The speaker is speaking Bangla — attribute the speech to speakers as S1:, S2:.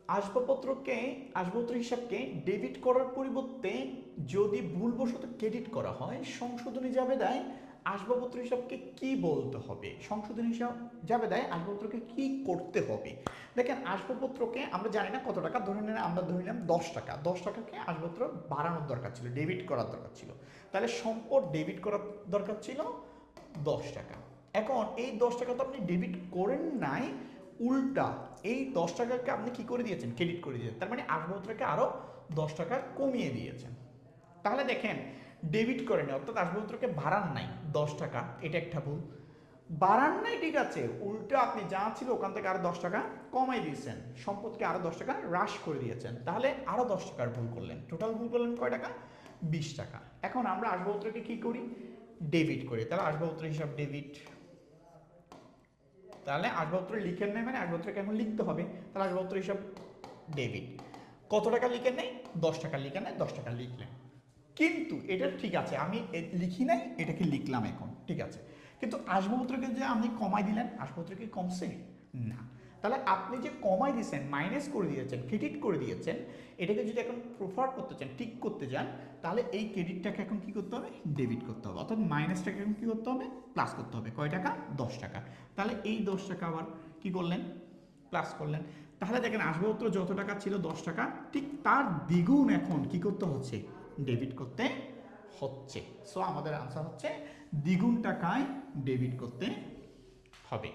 S1: আসবাবপত্র হিসাবকে ডেবিট করার পরিবর্তে যদি ভুলবশত ক্রেডিট করা হয়, সংশোধনী জাবেদায় আসবাবপত্র হিসাবকে কি বলতে হবে, সংশোধনী হিসাব জাবেদায় আসবাবপত্রকে কি করতে হবে। দেখেন, আসবাবপত্রকে আমরা জানি না কত টাকা, ধরে নিলাম আমরা ধরে নিলাম 10 টাকা, 10 টাকাকে আসবাবপত্র বাড়ানোর দরকার ছিল, ডেবিট করার দরকার ছিল, তাহলে সম্পদ ডেবিট করার দরকার ছিল 10 টাকা। এখন এই 10 টাকা তো আপনি ডেবিট করেন নাই, উল্টা এই 10 টাকাকে আপনি কি করে দিয়েছেন, ক্রেডিট করে দিয়েছেন, তার মানে আসবাবপত্রকে আরো 10 টাকা কমিয়ে দিয়েছেন। তাহলে দেখেন, ডেবিট করেনি অর্থাৎ আসবাবপত্রকে বাড়ান নাই 10 টাকা, এটা একটা ভুল। বাড়ান নাই ঠিক আছে, উল্টো আপনি যা ছিল ওখান থেকে আরো 10 টাকা কমাই দিয়েছেন, সম্পদকে আরো 10 টাকা হ্রাস করে দিয়েছেন, তাহলে আরো 10 টাকার ভুল করলেন, টোটাল ভুল করলেন কয় টাকা, 20 টাকা। এখন আমরা আসবাবপত্রকে কি করি, ডেবিট করি, তাহলে আসবাবপত্র হিসাব ডেবিট, তাহলে আসবাবপত্র লিখেন নাই মানে আসবাবপত্রকে এখন লিখতে হবে, তাহলে আসবাবপত্র হিসাব ডেবিট। কত টাকা লিখেন নাই, 10 টাকা লিখেন নাই, 10 টাকা লিখলেন। কিন্তু এটা ঠিক আছে, আমি লিখি নাই, এটাকে লিখলাম এখন, ঠিক আছে। কিন্তু আসবাবপত্রকে যে আপনি কমাই দিলেন, আসবাবপত্র কি কমছে না, তাহলে আপনি যে কমাই দিয়েছেন, মাইনাস করে দিয়েছেন, ক্রেডিট করে দিয়েছেন, এটাকে যদি এখন প্রোফার করতে চান, ঠিক করতে চান, তাহলে এই ক্রেডিটটাকে এখন কি করতে হবে, ডেবিট করতে হবে, অর্থাৎ মাইনাসটাকে এখন কি করতে হবে, প্লাস করতে হবে, কয় টাকা, 10 টাকা। তাহলে এই 10 টাকা আবার কি করলেন, প্লাস করলেন। তাহলে দেখেন, আসবাবপত্র যত টাকা ছিল 10 টাকা, ঠিক তার দ্বিগুণ এখন কি করতে হচ্ছে, ডেবিট করতে হচ্ছে। সো আমাদের আনসার হচ্ছে দ্বিগুণ টাকায় ডেবিট করতে হবে।